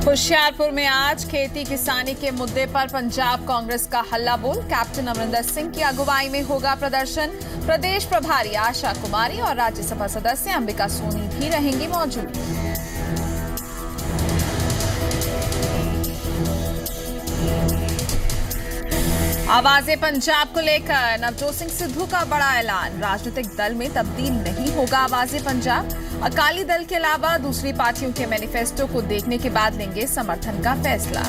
होशियारपुर में आज खेती किसानी के मुद्दे पर पंजाब कांग्रेस का हल्ला बोल। कैप्टन अमरिंदर सिंह की अगुवाई में होगा प्रदर्शन। प्रदेश प्रभारी आशा कुमारी और राज्यसभा सदस्य अंबिका सोनी भी रहेंगी मौजूद। आवाज़े पंजाब को लेकर नवजोत सिंह सिद्धू का बड़ा ऐलान। राजनीतिक दल में तब्दील नहीं होगा आवाज़े पंजाब। अकाली दल के अलावा दूसरी पार्टियों के मैनिफेस्टो को देखने के बाद लेंगे समर्थन का फैसला।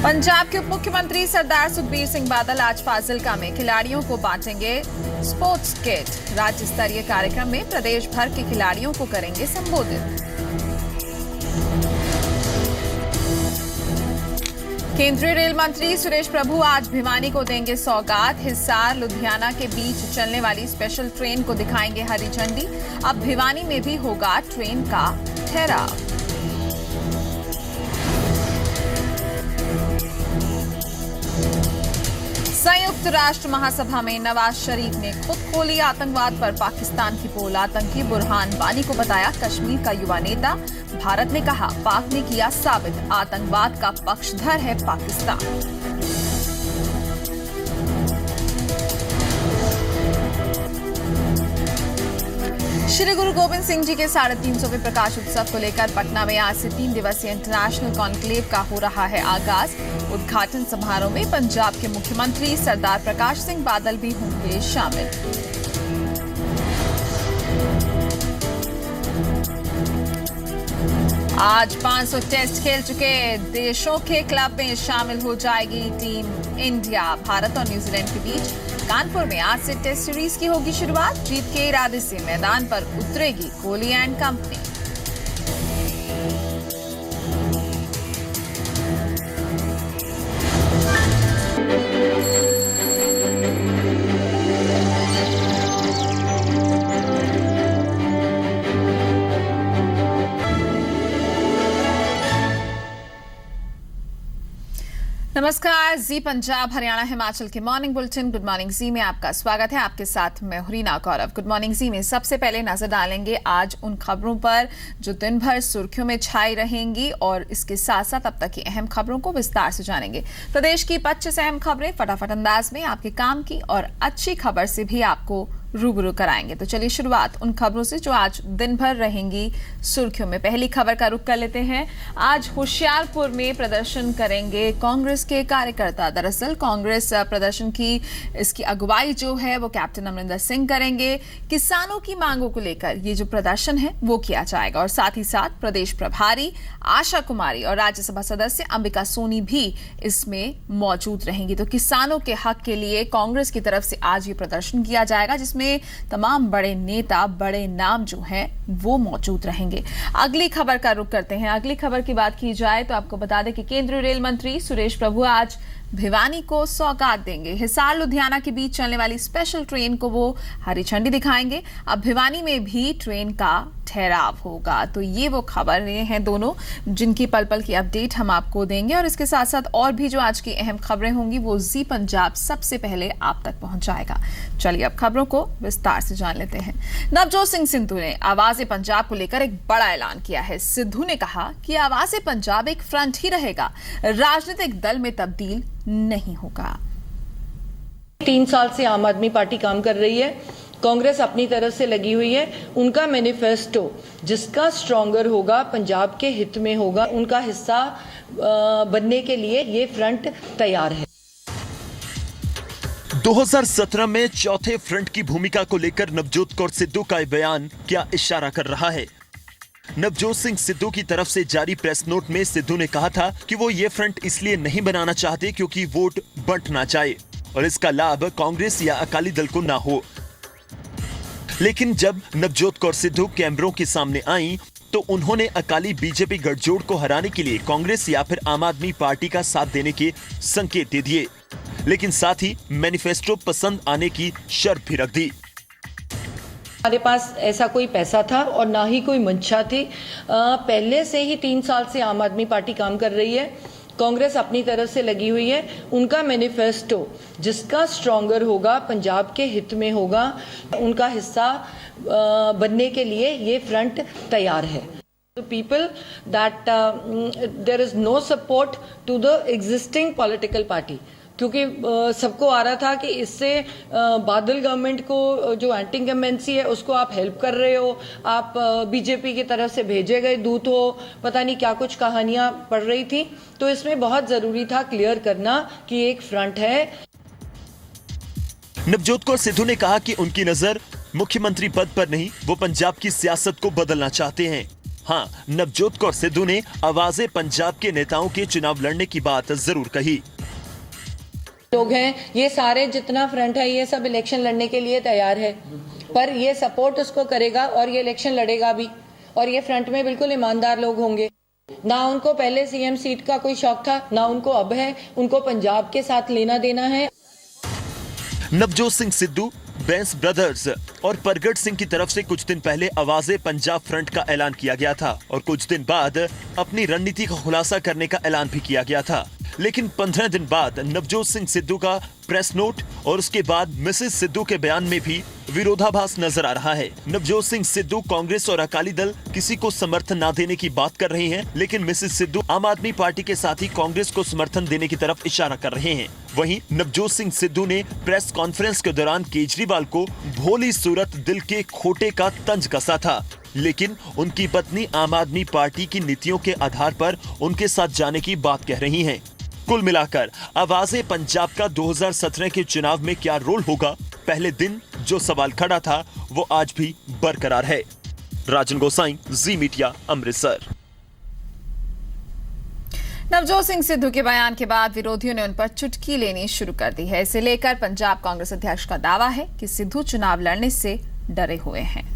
पंजाब के उप मुख्यमंत्री सरदार सुखबीर सिंह बादल आज फाजिल्का में खिलाड़ियों को बांटेंगे स्पोर्ट्स किट। राज्य स्तरीय कार्यक्रम में प्रदेश भर के खिलाड़ियों को करेंगे संबोधित। केंद्रीय रेल मंत्री सुरेश प्रभु आज भिवानी को देंगे सौगात। हिसार लुधियाना के बीच चलने वाली स्पेशल ट्रेन को दिखाएंगे हरी झंडी। अब भिवानी में भी होगा ट्रेन का ठहराव। संयुक्त राष्ट्र महासभा में नवाज शरीफ ने खुद खोली आतंकवाद पर पाकिस्तान की पोल। आतंकी बुरहान वानी को बताया कश्मीर का युवा नेता। भारत ने कहा पाक ने किया साबित आतंकवाद का पक्षधर है पाकिस्तान। श्री गुरु गोविंद सिंह जी के 350वें प्रकाश उत्सव को लेकर पटना में आज से 3 दिवसीय इंटरनेशनल कॉन्क्लेव का हो रहा है आगाज। उद्घाटन समारोह में पंजाब के मुख्यमंत्री सरदार प्रकाश सिंह बादल भी होंगे शामिल। आज 500 टेस्ट खेल चुके देशों के क्लब में शामिल हो जाएगी टीम इंडिया। भारत और न्यूजीलैंड के बीच कानपुर में आज से टेस्ट सीरीज की होगी शुरुआत। जीत के इरादे से मैदान पर उतरेगी कोहली एंड कंपनी। नमस्कार, जी पंजाब हरियाणा हिमाचल के मॉर्निंग बुलेटिन गुड मॉर्निंग जी में आपका स्वागत है। आपके साथ मैं हुरीना गौरव। गुड मॉर्निंग जी में सबसे पहले नजर डालेंगे आज उन खबरों पर जो दिन भर सुर्खियों में छाई रहेंगी और इसके साथ साथ अब तक की अहम खबरों को विस्तार से जानेंगे। प्रदेश की 25 अहम खबरें फटाफट अंदाज में आपके काम की और अच्छी खबर से भी आपको रूबरू कराएंगे। तो चलिए शुरुआत उन खबरों से जो आज दिन भर रहेंगी सुर्खियों में। पहली खबर का रुख कर लेते हैं। आज होशियारपुर में प्रदर्शन करेंगे कांग्रेस के कार्यकर्ता। दरअसल कांग्रेस प्रदर्शन की इसकी अगुवाई जो है वो कैप्टन अमरिंदर सिंह करेंगे। किसानों की मांगों को लेकर ये जो प्रदर्शन है वो किया जाएगा और साथ ही साथ प्रदेश प्रभारी आशा कुमारी और राज्यसभा सदस्य अंबिका सोनी भी इसमें मौजूद रहेंगी। तो किसानों के हक के लिए कांग्रेस की तरफ से आज ये प्रदर्शन किया जाएगा जिसमें तमाम बड़े नेता बड़े नाम जो हैं वो मौजूद रहेंगे। अगली खबर का रुख करते हैं। अगली खबर की बात की जाए तो आपको बता दें कि केंद्रीय रेल मंत्री सुरेश प्रभु आज भिवानी को सौगात देंगे। हिसार लुधियाना के बीच चलने वाली स्पेशल ट्रेन को वो हरी झंडी दिखाएंगे। अब भिवानी में भी ट्रेन का ठहराव होगा। तो ये वो खबरें हैं दोनों जिनकी पल पल की अपडेट हम आपको देंगे और इसके साथ साथ और भी जो आज की अहम खबरें होंगी वो जी पंजाब सबसे पहले आप तक पहुंचाएगा। चलिए अब खबरों को विस्तार से जान लेते हैं। नवजोत सिंह सिद्धू ने आवाज़े पंजाब को लेकर एक बड़ा ऐलान किया है। सिद्धू ने कहा कि आवाज़े पंजाब एक फ्रंट ही रहेगा, राजनीतिक दल में तब्दील नहीं होगा। 3 साल से आम आदमी पार्टी काम कर रही है, कांग्रेस अपनी तरफ से लगी हुई है। उनका मैनिफेस्टो जिसका स्ट्रॉन्गर होगा, पंजाब के हित में होगा, उनका हिस्सा बनने के लिए ये फ्रंट तैयार है। 2017 में चौथे फ्रंट की भूमिका को लेकर नवजोत कौर सिद्धू का बयान क्या इशारा कर रहा है? नवजोत सिंह सिद्धू की तरफ से जारी प्रेस नोट में सिद्धू ने कहा था कि वो ये फ्रंट इसलिए नहीं बनाना चाहते क्योंकि वोट बंट ना जाए और इसका लाभ कांग्रेस या अकाली दल को ना हो। लेकिन जब नवजोत कौर सिद्धू कैमरों के सामने आई तो उन्होंने अकाली बीजेपी गठजोड़ को हराने के लिए कांग्रेस या फिर आम आदमी पार्टी का साथ देने के संकेत दे दिए, लेकिन साथ ही मैनिफेस्टो पसंद आने की शर्त भी रख दी। हमारे पास ऐसा कोई पैसा था और ना ही कोई मंशा थी। पहले से ही 3 साल से आम आदमी पार्टी काम कर रही है। कांग्रेस अपनी तरफ से लगी हुई है। उनका मैनिफेस्टो जिसका स्ट्रॉन्गर होगा, पंजाब के हित में होगा, उनका हिस्सा बनने के लिए ये फ्रंट तैयार है। The people that there is no support to the existing political party, क्योंकि सबको आ रहा था कि इससे बादल गवर्नमेंट को जो एंटी इनकम्बेंसी है उसको आप हेल्प कर रहे हो, आप बीजेपी की तरफ से भेजे गए दूत हो, पता नहीं क्या कुछ कहानियां पढ़ रही थी। तो इसमें बहुत जरूरी था क्लियर करना कि एक फ्रंट है। नवजोत कौर सिद्धू ने कहा कि उनकी नजर मुख्यमंत्री पद पर नहीं, वो पंजाब की सियासत को बदलना चाहते हैं। हाँ, नवजोत कौर सिद्धू ने आवाज़े पंजाब के नेताओं के चुनाव लड़ने की बात जरूर कही। लोग हैं, ये सारे जितना फ्रंट है ये सब इलेक्शन लड़ने के लिए तैयार है, पर ये सपोर्ट उसको करेगा और ये इलेक्शन लड़ेगा भी, और ये फ्रंट में बिल्कुल ईमानदार लोग होंगे। ना उनको पहले सीएम सीट का कोई शौक था, ना उनको अब है, उनको पंजाब के साथ लेना देना है। नवजोत सिंह सिद्धू, बैंस ब्रदर्स और परगट सिंह की तरफ से कुछ दिन पहले आवाज़े पंजाब फ्रंट का ऐलान किया गया था और कुछ दिन बाद अपनी रणनीति का खुलासा करने का ऐलान भी किया गया था। लेकिन 15 दिन बाद नवजोत सिंह सिद्धू का प्रेस नोट और उसके बाद मिसेस सिद्धू के बयान में भी विरोधाभास नजर आ रहा है। नवजोत सिंह सिद्धू कांग्रेस और अकाली दल किसी को समर्थन न देने की बात कर रहे हैं, लेकिन मिसेस सिद्धू आम आदमी पार्टी के साथ ही कांग्रेस को समर्थन देने की तरफ इशारा कर रहे हैं। वहीं नवजोत सिंह सिद्धू ने प्रेस कॉन्फ्रेंस के दौरान केजरीवाल को भोली सूरत दिल के खोटे का तंज कसा था, लेकिन उनकी पत्नी आम आदमी पार्टी की नीतियों के आधार पर उनके साथ जाने की बात कह रही हैं। कुल मिलाकर आवाज़े पंजाब का 2017 के चुनाव में क्या रोल होगा, पहले दिन जो सवाल खड़ा था वो आज भी बरकरार है। राजन गोसाई, जी मीडिया, अमृतसर। नवजोत सिंह सिद्धू के बयान के बाद विरोधियों ने उन पर चुटकी लेनी शुरू कर दी है। इसे लेकर पंजाब कांग्रेस अध्यक्ष का दावा है कि सिद्धू चुनाव लड़ने से डरे हुए हैं।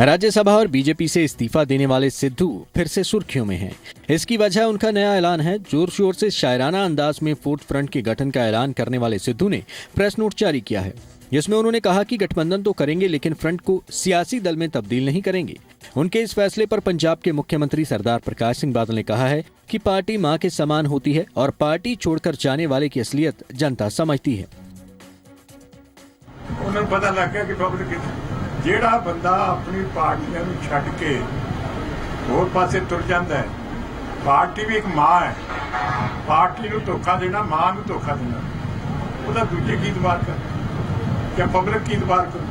राज्यसभा और बीजेपी से इस्तीफा देने वाले सिद्धू फिर से सुर्खियों में हैं। इसकी वजह उनका नया ऐलान है। जोर शोर से शायराना अंदाज में फोर्थ फ्रंट के गठन का ऐलान करने वाले सिद्धू ने प्रेस नोट जारी किया है, जिसमें उन्होंने कहा कि गठबंधन तो करेंगे लेकिन फ्रंट को सियासी दल में तब्दील नहीं करेंगे। उनके इस फैसले पर पंजाब के मुख्यमंत्री सरदार प्रकाश सिंह बादल ने कहा है कि पार्टी मां के समान होती है और पार्टी छोड़कर जाने वाले की असलियत जनता समझती है। उन्हें पता लग गया कि पब्लिक ਜਿਹੜਾ ਬੰਦਾ ਆਪਣੀ ਪਾਰਟੀਆਂ ਨੂੰ ਛੱਡ ਕੇ ਹੋਰ ਪਾਸੇ ਤੁਰ ਜਾਂਦਾ ਹੈ, ਪਾਰਟੀ ਵੀ ਇੱਕ ਮਾਂ ਹੈ, ਪਾਰਟੀ ਨੂੰ ਧੋਖਾ ਦੇਣਾ, ਮਾਂ ਨੂੰ ਧੋਖਾ ਦੇਣਾ, ਉਹਦਾ ਦੂਜੇ ਕੀ ਇਤਬਾਰ ਕਰ ਜਾਂ ਪਬਲਿਕ ਕੀ ਇਤਬਾਰ ਕਰ।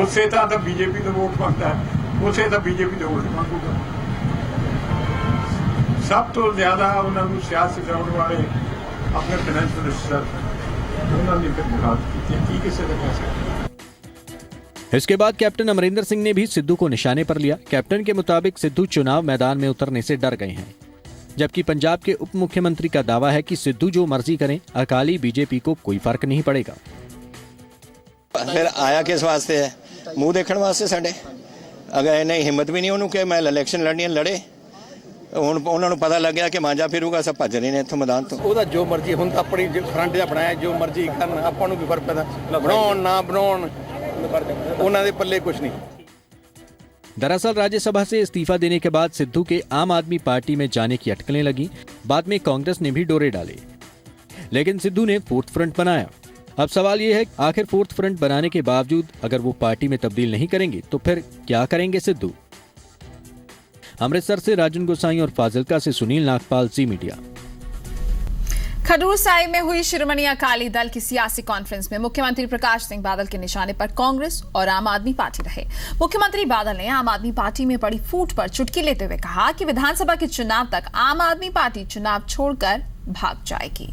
ਉਸੇ ਤਰ੍ਹਾਂ ਤਾਂ ਬੀਜੇਪੀ ਦਾ ਵੋਟ ਮੰਗਦਾ ਹੈ, ਉਸੇ ਤਾਂ ਬੀਜੇਪੀ ਦਾ ਵੋਟ ਮੰਗੂਗਾ। ਸਭ ਤੋਂ ਜ਼ਿਆਦਾ ਉਹਨਾਂ ਨੂੰ ਸਿਆਸਤ ਕਰਾਉਣ ਵਾਲੇ ਆਪਣੇ ਫਾਈਨੈਂਸ ਮਿਨਿਸਟਰ ਉਹਨਾਂ ਨੇ ਫਿਰ ਮੁਰਾਦ ਕੀਤੀ ਕਿਸੇ ਦਾ ਕਹਿ सकते। इसके बाद कैप्टन अमरिंदर सिंह ने भी सिद्धू को निशाने पर लिया। कैप्टन के मुताबिक सिद्धू चुनाव मैदान में उतरने से डर गए हैं, जबकि पंजाब के उप मुख्यमंत्री का दावा है कि सिद्धू जो मर्जी करें, अकाली बीजेपी को कोई फर्क नहीं पड़ेगा। फिर आया किस वास्ते है? मुंह देखने वास्ते साडे। अगर इन्हें हिम्मत भी नहीं उन्होंने कि मैं इलेक्शन लड़नी लड़े, ਹੁਣ ਉਹਨਾਂ ਨੂੰ ਪਤਾ ਲੱਗਿਆ ਕਿ ਮਾਂਜਾ ਫਿਰੂਗਾ, ਸਭ ਭੱਜ ਰਹੇ ਨੇ ਇੱਥੋਂ ਮੈਦਾਨ ਤੋਂ। ਉਹਦਾ ਜੋ ਮਰਜ਼ੀ ਹੁਣ ਤਾਂ ਆਪਣੀ ਫਰੰਟ ਜਿਹਾ ਬਣਾਇਆ, ਜੋ ਮਰਜ਼ੀ ਕਰਨ, ਆਪਾਂ ਨੂੰ ਕੀ ਫਰਕ ਪੈਂਦਾ, ਬਣਾਉਣ ਨਾ ਬਣਾਉਣ ਉਹਨਾਂ ਦੇ ਪੱਲੇ ਕੁਝ ਨਹੀਂ। दरअसल राज्यसभा से इस्तीफा देने के बाद सिद्धू के आम आदमी पार्टी में जाने की अटकलें लगी। बाद में कांग्रेस ने भी डोरे डाले, लेकिन सिद्धू ने फोर्थ फ्रंट बनाया। अब सवाल ये है, आखिर फोर्थ फ्रंट बनाने के बावजूद अगर वो पार्टी में तब्दील नहीं करेंगे तो फिर क्या करेंगे सिद्धू? अमृतसर से राजन गोसाई और फाजिलका से सुनील नागपाल, जी मीडिया। खडूर साहिब में हुई शिरोमणि अकाली दल की सियासी कॉन्फ्रेंस में मुख्यमंत्री प्रकाश सिंह बादल के निशाने पर कांग्रेस और आम आदमी पार्टी रहे। मुख्यमंत्री बादल ने आम आदमी पार्टी में पड़ी फूट पर चुटकी लेते हुए कहा कि विधानसभा के चुनाव तक आम आदमी पार्टी चुनाव छोड़कर भाग जाएगी।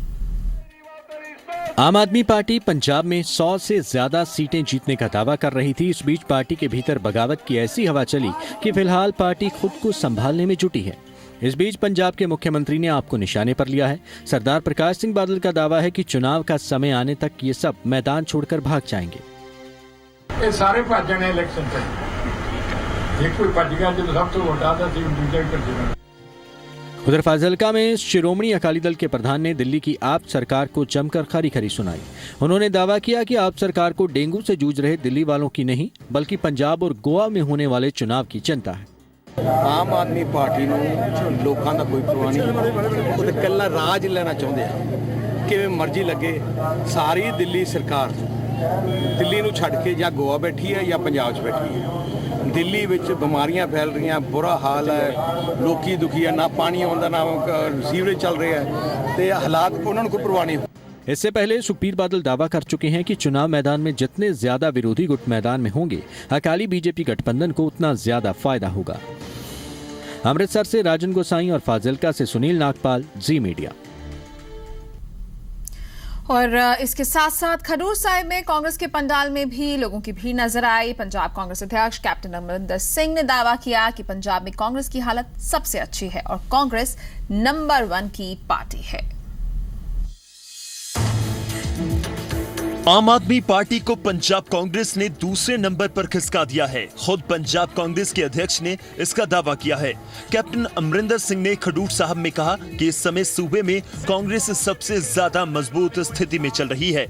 आम आदमी पार्टी पंजाब में 100 से ज्यादा सीटें जीतने का दावा कर रही थी। इस बीच पार्टी के भीतर बगावत की ऐसी हवा चली कि फिलहाल पार्टी खुद को संभालने में जुटी है। इस बीच पंजाब के मुख्यमंत्री ने आपको निशाने पर लिया है। सरदार प्रकाश सिंह बादल का दावा है कि चुनाव का समय आने तक ये सब मैदान छोड़कर भाग जाएंगे। ये सारे भज जाने इलेक्शन से, एक कोई भज गया जो सब तो वोट आता सी, दूजा भी भजेगा। उधर फाजिलका में शिरोमणि अकाली दल के प्रधान ने दिल्ली की आप सरकार को जमकर खरी खरी सुनाई। उन्होंने दावा किया कि आप सरकार को डेंगू से जूझ रहे दिल्ली वालों की नहीं बल्कि पंजाब और गोवा में होने वाले चुनाव की चिंता है। ਆਮ ਆਦਮੀ ਪਾਰਟੀ ਨੂੰ ਲੋਕਾਂ ਦਾ ਕੋਈ ਪਰਵਾਹ ਨਹੀਂ, ਉਹ ਤਾਂ ਇਕੱਲਾ ਰਾਜ ਲੈਣਾ ਚਾਹੁੰਦੇ ਆ। ਕਿਵੇਂ ਮਰਜ਼ੀ ਲੱਗੇ, ਸਾਰੀ ਦਿੱਲੀ ਸਰਕਾਰ ਦਿੱਲੀ ਨੂੰ ਛੱਡ ਕੇ ਜਾਂ ਗੋਆ ਬੈਠੀ ਹੈ ਜਾਂ ਪੰਜਾਬ 'ਚ ਬੈਠੀ ਹੈ। ਦਿੱਲੀ ਵਿੱਚ ਬਿਮਾਰੀਆਂ ਫੈਲ ਰਹੀਆਂ, ਬੁਰਾ ਹਾਲ ਹੈ, ਲੋਕੀ ਦੁਖੀ ਹੈ, ਨਾ ਪਾਣੀ ਆਉਂਦਾ ਨਾ ਸੀਵਰੇਜ ਚੱਲ ਰਿਹਾ ਹੈ ਤੇ ਹਾਲਾਤ ਉਹਨਾਂ ਨੂੰ ਕੋਈ ਪਰਵਾਹ नहीं। इससे पहले सुखबीर बादल दावा कर चुके हैं कि चुनाव मैदान में जितने ज्यादा विरोधी गुट मैदान में होंगे, अकाली बीजेपी गठबंधन को उतना ज्यादा फायदा होगा। अमृतसर से राजन गोसाई और फाजिलका से सुनील नागपाल, जी मीडिया। और इसके साथ साथ खडूर साहिब में कांग्रेस के पंडाल में भी लोगों की भीड़ नजर आई। पंजाब कांग्रेस अध्यक्ष कैप्टन अमरिंदर सिंह ने दावा किया कि पंजाब में कांग्रेस की हालत सबसे अच्छी है और कांग्रेस नंबर 1 की पार्टी है। आम आदमी पार्टी को पंजाब कांग्रेस ने दूसरे नंबर पर खिसका दिया है। खुद पंजाब कांग्रेस के अध्यक्ष ने इसका दावा किया है। कैप्टन अमरिंदर सिंह ने खडूर साहब में कहा कि इस समय सूबे में कांग्रेस सबसे ज्यादा मजबूत स्थिति में चल रही है,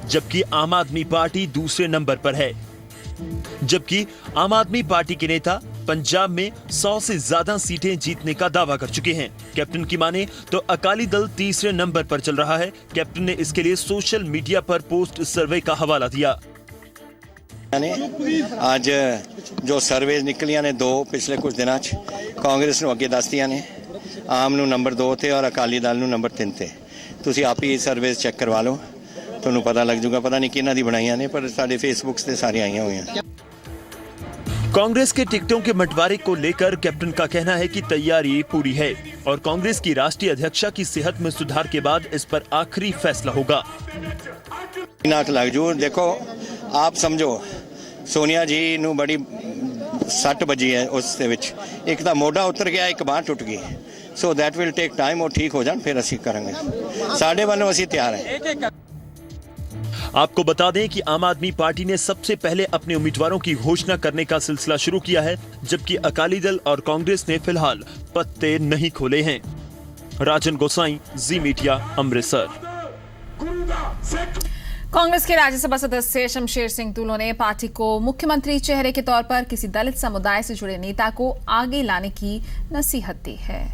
जबकि आम आदमी पार्टी दूसरे नंबर पर है। जबकि आम आदमी पार्टी के नेता पंजाब में 100 से ज्यादा सीटें जीतने का दावा कर चुके हैं। कैप्टन की माने तो अकाली दल तीसरे नंबर पर चल रहा है। कैप्टन ने इसके लिए सोशल मीडिया पर पोस्ट सर्वे का हवाला दिया। आज जो सर्वे निकलियां ने दो पिछले कुछ दिनों कांग्रेस ਨੂੰ ਅੱਗੇ ਦੱਸਦੀਆਂ ਨੇ, ਆਮ ਨੂੰ ਨੰਬਰ 2 ਤੇ ਔਰ ਅਕਾਲੀ ਦਲ ਨੂੰ ਨੰਬਰ 3 ਤੇ। ਤੁਸੀਂ ਆਪ ਹੀ ਸਰਵੇ ਚੈੱਕ ਕਰਵਾ ਲਓ, ਤੁਹਾਨੂੰ ਪਤਾ ਲੱਗ ਜਾਊਗਾ। ਪਤਾ ਨਹੀਂ ਕਿਹਨਾਂ ਦੀ ਬਣਾਈਆਂ ਨੇ, ਪਰ ਸਾਡੇ ਫੇਸਬੁੱਕ ਤੇ ਸਾਰੀਆਂ ਆਈਆਂ ਹੋਈਆਂ। कांग्रेस के टिकटों के बंटवारे को लेकर कैप्टन का कहना है कि तैयारी पूरी है और कांग्रेस की राष्ट्रीय अध्यक्षा की सेहत में सुधार के बाद इस पर आखिरी फैसला होगा। नाक लग जू, देखो आप समझो सोनिया जी नू बड़ी सट बजी है, उस दे विच एक दा मोढा उतर गया, एक बांह टुट गई। So that will take time, वो ठीक हो जान फिर असी करेंगे। साडे वालों असी तैयार हैं। आपको बता दें कि आम आदमी पार्टी ने सबसे पहले अपने उम्मीदवारों की घोषणा करने का सिलसिला शुरू किया है, जबकि अकाली दल और कांग्रेस ने फिलहाल पत्ते नहीं खोले हैं। राजन गोसाई, जी मीडिया, अमृतसर। कांग्रेस के राज्यसभा सदस्य शमशेर सिंह दूलो ने पार्टी को मुख्यमंत्री चेहरे के तौर पर किसी दलित समुदाय से जुड़े नेता को आगे लाने की नसीहत दी है।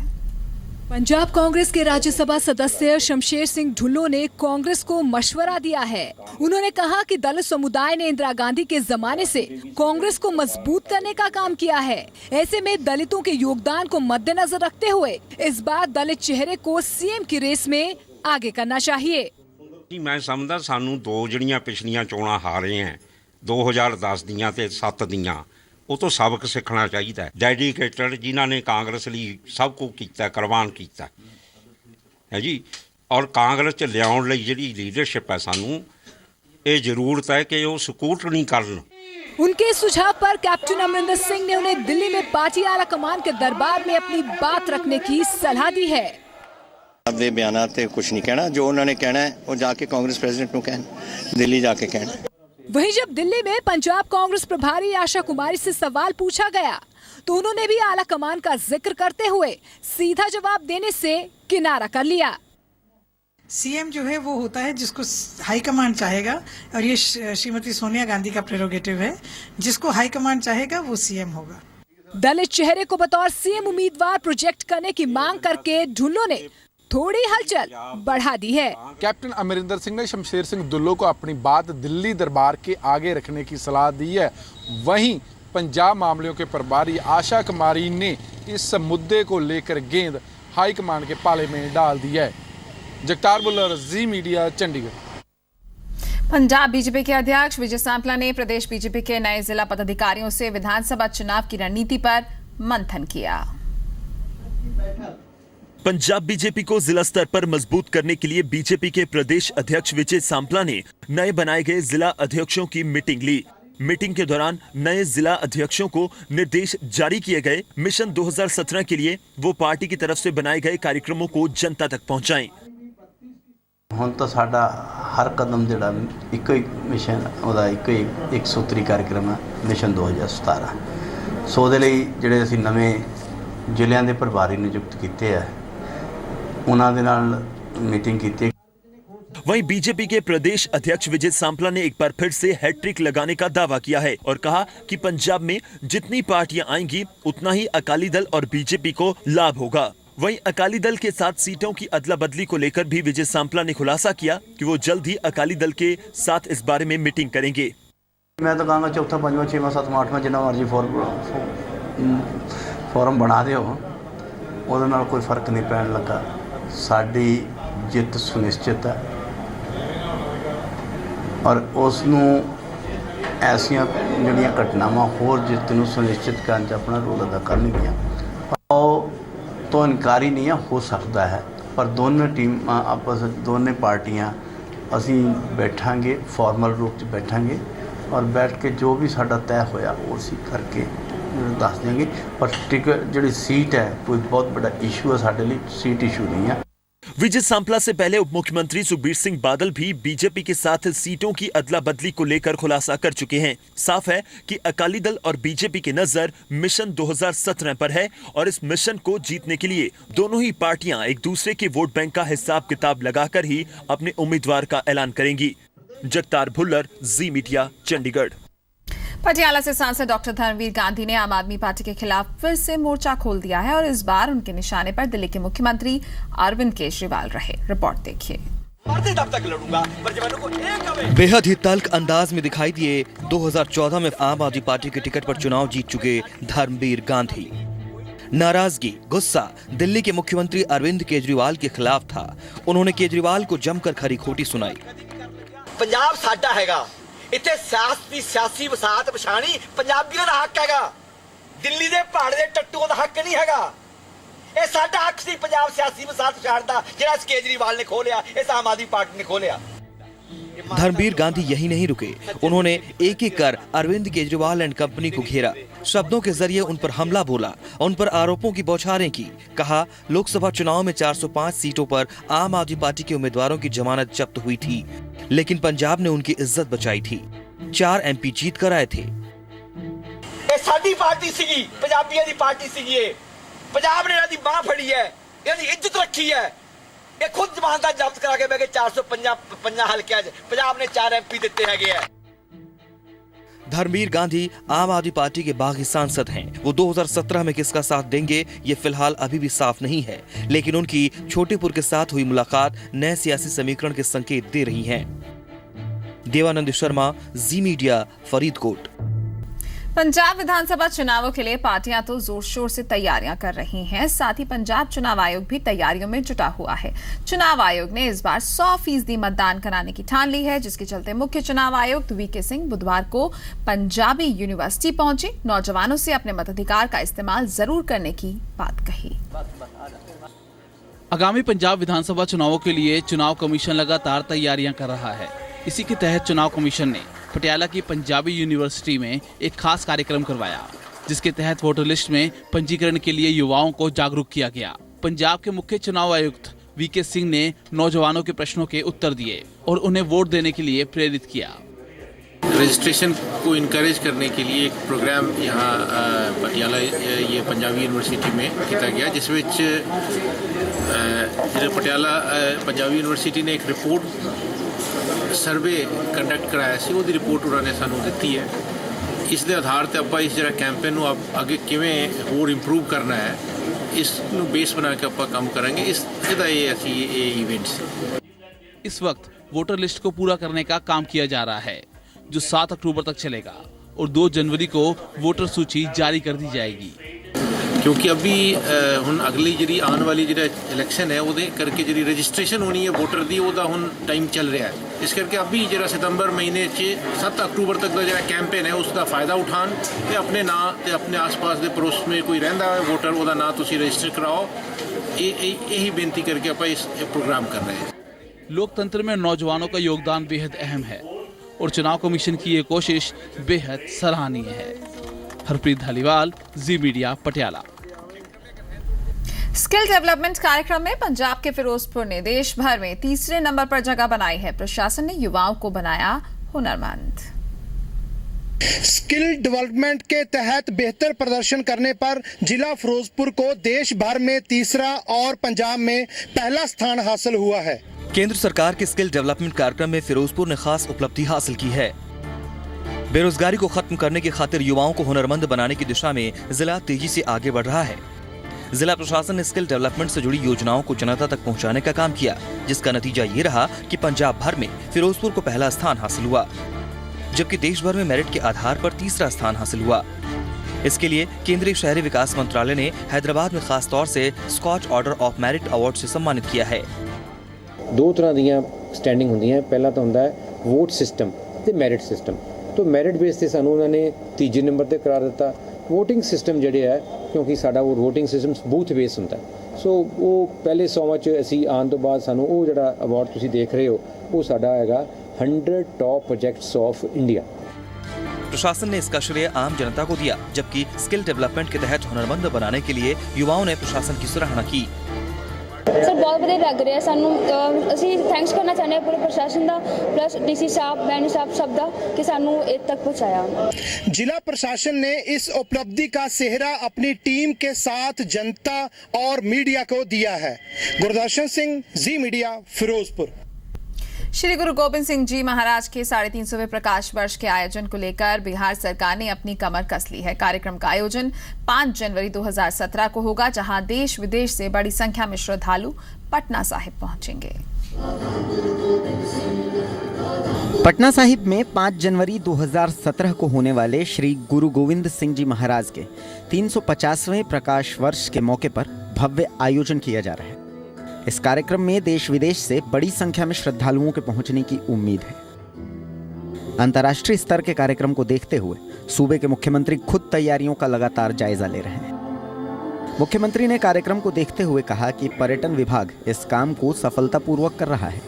पंजाब कांग्रेस के राज्यसभा सदस्य शमशेर सिंह ढुल्लो ने कांग्रेस को मशवरा दिया है। उन्होंने कहा कि दलित समुदाय ने इंदिरा गांधी के जमाने से कांग्रेस को मजबूत करने का काम किया है। ऐसे में दलितों के योगदान को मद्देनजर रखते हुए इस बार दलित चेहरे को सीएम की रेस में आगे करना चाहिए। मैं समझदा सानू दो जड़ियां पिछलियां चोणां हारे हैं, 2010 दियां ते 7 दियां, ਉਹ ਤੋਂ ਸਬਕ ਸਿੱਖਣਾ ਚਾਹੀਦਾ ਹੈ। ਡੈਡੀਕੇਟਡ ਜਿਨ੍ਹਾਂ ਨੇ ਕਾਂਗਰਸ ਲਈ ਸਭ ਕੁਝ ਕੀਤਾ, ਕੁਰਬਾਨ ਕੀਤਾ ਹੈ ਜੀ। ਔਰ ਕਾਂਗਰਸ 'ਚ ਲਿਆਉਣ ਲਈ ਜਿਹੜੀ ਲੀਡਰਸ਼ਿਪ ਹੈ, ਸਾਨੂੰ ਇਹ ਜ਼ਰੂਰਤ ਹੈ ਕਿ ਉਹ ਸਕੂਟਨੀ ਕਰਨ। उनके सुझाव पर कैप्टन अमरिंदर सिंह ने उन्हें दिल्ली में पार्टी आला कमान के दरबार में अपनी बात रखने की सलाह दी है। अपने बयान ते कुछ नहीं कहना, जो उन्होंने कहना है वो जाके कांग्रेस प्रेसिडेंट को कहना, दिल्ली जाके कहना। वहीं जब दिल्ली में पंजाब कांग्रेस प्रभारी आशा कुमारी से सवाल पूछा गया तो उन्होंने भी आला कमान का जिक्र करते हुए सीधा जवाब देने से किनारा कर लिया। सीएम जो है वो होता है जिसको हाईकमान चाहेगा, और ये श्रीमती सोनिया गांधी का प्रेरोगेटिव है। जिसको हाईकमान चाहेगा वो सीएम होगा। दलित चेहरे को बतौर सीएम उम्मीदवार प्रोजेक्ट करने की मांग करके ढुल्लो ने थोड़ी हलचल बढ़ा दी है। कैप्टन अमरिंदर सिंह ने शमशेर सिंह दुल्लो को अपनी बात दिल्ली दरबार के आगे रखने की सलाह दी है। वहीं पंजाब मामलों के प्रभारी आशा कुमारी ने इस मुद्दे को लेकर गेंद हाईकमान के पाले में डाल दी है। जगतार बुल्लर, जी मीडिया, चंडीगढ़। पंजाब बीजेपी के अध्यक्ष विजय सांपला ने प्रदेश बीजेपी के नए जिला पदाधिकारियों से विधानसभा चुनाव की रणनीति पर मंथन किया। पंजाब बीजेपी को जिला स्तर पर मजबूत करने के लिए बीजेपी के प्रदेश अध्यक्ष विजय सांपला ने नए बनाए गए जिला अध्यक्षों की मीटिंग ली। मीटिंग के दौरान नए जिला अध्यक्षों को निर्देश जारी किए गए। मिशन 2017 के लिए वो पार्टी की तरफ से बनाए गए कार्यक्रमों को जनता तक पहुंचाएं। ਹੁਣ ਤਾਂ ਸਾਡਾ ਹਰ ਕਦਮ ਜਿਹੜਾ ਇੱਕੋ ਇੱਕ ਮਿਸ਼ਨ, ਉਹਦਾ ਇੱਕੋ ਇੱਕ ਸੂਤਰੀ कार्यक्रम ਹੈ, ਮਿਸ਼ਨ 2017। ਸੋ ਉਹਦੇ ਲਈ ਜਿਹੜੇ ਅਸੀਂ ਨਵੇਂ ਜ਼ਿਲ੍ਹਿਆਂ ਦੇ ਪ੍ਰਭਾਰੀ ਨਿਯੁਕਤ ਕੀਤੇ ਹੈ ਉਹਨਾਂ ਦੇ ਨਾਲ ਮੀਟਿੰਗ ਕੀਤੀ। वहीं बीजेपी के प्रदेश अध्यक्ष विजय सांपला ने एक बार फिर से हैट्रिक लगाने का दावा किया है और कहा कि पंजाब में जितनी पार्टियां आएंगी उतना ही अकाली दल और बीजेपी को लाभ होगा। वहीं अकाली दल के साथ सीटों की अदला बदली को लेकर भी विजय सांपला ने खुलासा किया कि वो जल्द ही अकाली दल के साथ इस बारे में मीटिंग करेंगे। मैं तो कहूँगा चौथा, पांचवा, छठवां, सातवां, आठवां जिन्ना मर्जी फॉर्म बना दिओ, ਉਹਦੇ ਨਾਲ कोई फर्क नहीं पैन लगा। साडी जित सुनिश्चित है और उसनूं ऐसियां जिहड़ियां घटनावां होर जित नूं सुनिश्चित करन च अपना रोल अदा करनगियां। तो इनकारी नहीं हो सकता है, पर दोनों टीम आपस दोनों पार्टियां असी बैठांगे, फॉर्मल रूप से बैठांगे और बैठ के जो भी साडा तय होया वो असी करके दस देंगे। पर टिकट जी सीट है कोई बहुत बड़ा इशू है, साडे लिए सीट इशू नहीं है। विजय सांपला से पहले उप मुख्यमंत्री सुखबीर सिंह बादल भी बीजेपी के साथ सीटों की अदला बदली को लेकर खुलासा कर चुके हैं। साफ है कि अकाली दल और बीजेपी की नजर मिशन 2017 पर है और इस मिशन को जीतने के लिए दोनों ही पार्टियां एक दूसरे के वोट बैंक का हिसाब किताब लगाकर ही अपने उम्मीदवार का ऐलान करेंगी। जगतार भुल्लर, जी मीडिया, चंडीगढ़। पटियाला से सांसद डॉक्टर धर्मवीर गांधी ने आम आदमी पार्टी के खिलाफ फिर से मोर्चा खोल दिया है और इस बार उनके निशाने पर दिल्ली के मुख्यमंत्री अरविंद केजरीवाल रहे। रिपोर्ट देखिए। बेहद ही तल्ख अंदाज में दिखाई दिए 2014 में आम आदमी पार्टी के टिकट पर चुनाव जीत चुके धर्मवीर गांधी। नाराजगी, गुस्सा दिल्ली के मुख्यमंत्री अरविंद केजरीवाल के खिलाफ था। उन्होंने केजरीवाल को जमकर खरी खोटी सुनाई। पंजाब साडा हैगा, इत्थे सियासी वसात पछाणी पंजाबियों का हक हैगा, दिल्ली दे पहाड़ दे टट्टूओं का हक नहीं हैगा। ये साडा हक सी पंजाब सियासी वसात पछाड़दा जिहड़ा केजरीवाल ने खोलिया, इस आम आदमी पार्टी ने खोलिया। धर्मवीर गांधी यही नहीं रुके, उन्होंने एक एक कर अरविंद केजरीवाल एंड कंपनी को घेरा, शब्दों के जरिए उन पर हमला बोला, उन पर आरोपों की बौछारें की। कहा लोकसभा चुनाव में 405 सीटों पर आम आदमी पार्टी के उम्मीदवारों की जमानत जब्त हुई थी, लेकिन पंजाब ने उनकी इज्जत बचाई थी। 4 MP जीत कर आए थे। साडी पार्टी सीगी, पंजाबियों की पार्टी सीगी, पंजाब ने इन्हां दी बांह फड़ी है, इन्हां दी इज्जत रखी है। ये खुद जमानत जब्त करा के मैं 455 हल्के पंजाब ने 4 MP दिते है। धर्मवीर गांधी आम आदमी पार्टी के बागी सांसद हैं। वो 2017 में किसका साथ देंगे ये फिलहाल अभी भी साफ नहीं है, लेकिन उनकी छोटेपुर के साथ हुई मुलाकात नए सियासी समीकरण के संकेत दे रही है। देवानंद शर्मा, जी मीडिया, फरीदकोट। पंजाब विधानसभा चुनावों के लिए पार्टियां तो जोर शोर से तैयारियां कर रही हैं, साथ ही पंजाब चुनाव आयोग भी तैयारियों में जुटा हुआ है। चुनाव आयोग ने इस बार 100% मतदान कराने की ठान ली है, जिसके चलते मुख्य चुनाव आयुक्त वीके सिंह बुधवार को पंजाबी यूनिवर्सिटी पहुंचे, नौजवानों से अपने मताधिकार का इस्तेमाल जरूर करने की बात कही। आगामी पंजाब विधानसभा चुनावों के लिए चुनाव कमीशन लगातार तैयारियां कर रहा है। इसी के तहत चुनाव कमीशन ने पटियाला की पंजाबी यूनिवर्सिटी में एक खास कार्यक्रम करवाया, जिसके तहत वोटर लिस्ट में पंजीकरण के लिए युवाओं को जागरूक किया गया। पंजाब के मुख्य चुनाव आयुक्त वीके सिंह ने नौजवानों के प्रश्नों के उत्तर दिए और उन्हें वोट देने के लिए प्रेरित किया। रजिस्ट्रेशन को इनकरेज करने के लिए एक प्रोग्राम यहाँ पटियाला ये पंजाबी यूनिवर्सिटी में किया गया, जिस विच पटियाला पंजाबी यूनिवर्सिटी ने एक रिपोर्ट सर्वे कंडक्ट कराया सी, वो रिपोर्ट उन्होंने सानू दी है। इस दे आधार पर आप इस जरा कैंपेन को आगे किवें होर इंप्रूव करना है, इसनू बेस बना के आप काम करेंगे। इसका ये इवेंट्स इस वक्त वोटर लिस्ट को पूरा करने का काम किया जा रहा है, जो 7 अक्टूबर तक चलेगा और 2 जनवरी को वोटर सूची जारी कर दी जाएगी। क्योंकि अभी हुन अगली जी आने वाली जो इलेक्शन है वो करके जी रजिस्ट्रेशन होनी है वोटर की, वो हुन टाइम चल रहा है। इस करके अभी जरा सितंबर महीने 7 अक्टूबर तक का जो कैंपेन है उसका फायदा उठान ते अपने ना ते अपने आस पास के पड़ोस में कोई रहिंदा है वोटर वो ना तुसी रजिस्टर कराओ। यही बेनती करके आप इस प्रोग्राम कर रहे हैं। लोकतंत्र में नौजवानों का योगदान बेहद अहम है और चुनाव कमीशन की ये कोशिश बेहद सराहनीय है। हरप्रीत धालीवाल, जी मीडिया, पटियाला। स्किल डेवलपमेंट कार्यक्रम में पंजाब के फिरोजपुर ने देश भर में 3रे नंबर पर जगह बनाई है। प्रशासन ने युवाओं को बनाया हुनरमंद। स्किल डेवलपमेंट के तहत बेहतर प्रदर्शन करने पर जिला फिरोजपुर को देश भर में तीसरा और पंजाब में पहला स्थान हासिल हुआ है। केंद्र सरकार के स्किल डेवलपमेंट कार्यक्रम में फिरोजपुर ने खास उपलब्धि हासिल की है। बेरोजगारी को खत्म करने की खातिर युवाओं को हुनरमंद बनाने की दिशा में जिला तेजी से आगे बढ़ रहा है। जिला प्रशासन ने स्किल डेवलपमेंट से जुड़ी योजनाओं को जनता तक पहुंचाने का काम किया, जिसका नतीजा ये रहा कि पंजाब भर में फिरोजपुर को पहला स्थान हासिल हुआ, जबकि देश भर में मेरिट के आधार पर तीसरा स्थान हासिल हुआ। इसके लिए केंद्रीय शहरी विकास मंत्रालय ने हैदराबाद में खास तौर से Skoch order of merit award से सम्मानित किया है। दो तरह ਦੀਆਂ ਸਟੈਂਡਿੰਗ ਹੁੰਦੀਆਂ ਹੈ। ਪਹਿਲਾ ਤਾਂ ਹੁੰਦਾ ਹੈ ਵੋਟ ਸਿਸਟਮ ਤੇ ਮੈਰਿਟ ਸਿਸਟਮ। तो ਮੈਰਿਟ ਬੇਸ ਤੇ ਸਾਨੂੰ ਉਹਨਾਂ ਨੇ ਤੀਜੇ ਨੰਬਰ ਤੇ ਕਰਾਰ ਦਿੱਤਾ। ਵੋਟਿੰਗ ਸਿਸਟਮ ਜਿਹੜੇ ਹੈ ਕਿਉਂਕਿ ਸਾਡਾ ਉਹ ਵੋਟਿੰਗ ਸਿਸਟਮ ਬੂਥ ਬੇਸ ਹੁੰਦਾ ਸੋ ਉਹ ਪਹਿਲੇ 100 ਚ ਅਸੀਂ ਆਉਣ ਤੋਂ ਬਾਅਦ ਸਾਨੂੰ ਉਹ ਜਿਹੜਾ ਅਵਾਰਡ ਤੁਸੀਂ ਦੇਖ ਰਹੇ ਹੋ ਉਹ ਸਾਡਾ ਹੈਗਾ 100 टॉप प्रोजेक्ट्स ऑफ इंडिया। प्रशासन ने इसका श्रेय आम जनता को दिया, जबकि स्किल डेवलपमेंट के तहत हुनरमंद बनाने के लिए युवाओं ने प्रशासन की सराहना की। सर बहुत ਵਧੀਆ ਲੱਗ ਰਿਹਾ ਸਾਨੂੰ ਅਸੀਂ ਥੈਂਕਸ ਕਰਨਾ ਚਾਹੁੰਦੇ ਹਾਂ ਪੂਰੇ ਪ੍ਰਸ਼ਾਸਨ ਦਾ ਪਲੱਸ ਡੀਸੀ ਸਾਹਿਬ ਬੈਨ ਸਾਹਿਬ ਸਭ ਦਾ ਕਿ ਸਾਨੂੰ ਇੱਥੇ तक पहुंचाया। जिला प्रशासन ने इस उपलब्धि का सेहरा अपनी टीम के साथ जनता और मीडिया को दिया है। गुरदर्शन सिंह, जी मीडिया, फिरोजपुर। श्री गुरु गोविंद सिंह जी महाराज के 350वें प्रकाश वर्ष के आयोजन को लेकर बिहार सरकार ने अपनी कमर कस ली है। कार्यक्रम का आयोजन 5 जनवरी 2017 को होगा, जहां देश विदेश से बड़ी संख्या में श्रद्धालु पटना साहिब पहुंचेंगे। पटना साहिब में 5 जनवरी 2017 को होने वाले श्री गुरु गोविंद सिंह जी महाराज के 350वें प्रकाश वर्ष के मौके पर भव्य आयोजन किया जा रहा है। इस कार्यक्रम में देश विदेश से बड़ी संख्या में श्रद्धालुओं के पहुंचने की उम्मीद है। अंतर्राष्ट्रीय स्तर के कार्यक्रम को देखते हुए सूबे के मुख्यमंत्री खुद तैयारियों का लगातार जायजा ले रहे हैं। मुख्यमंत्री ने कार्यक्रम को देखते हुए कहा कि पर्यटन विभाग इस काम को सफलतापूर्वक कर रहा है।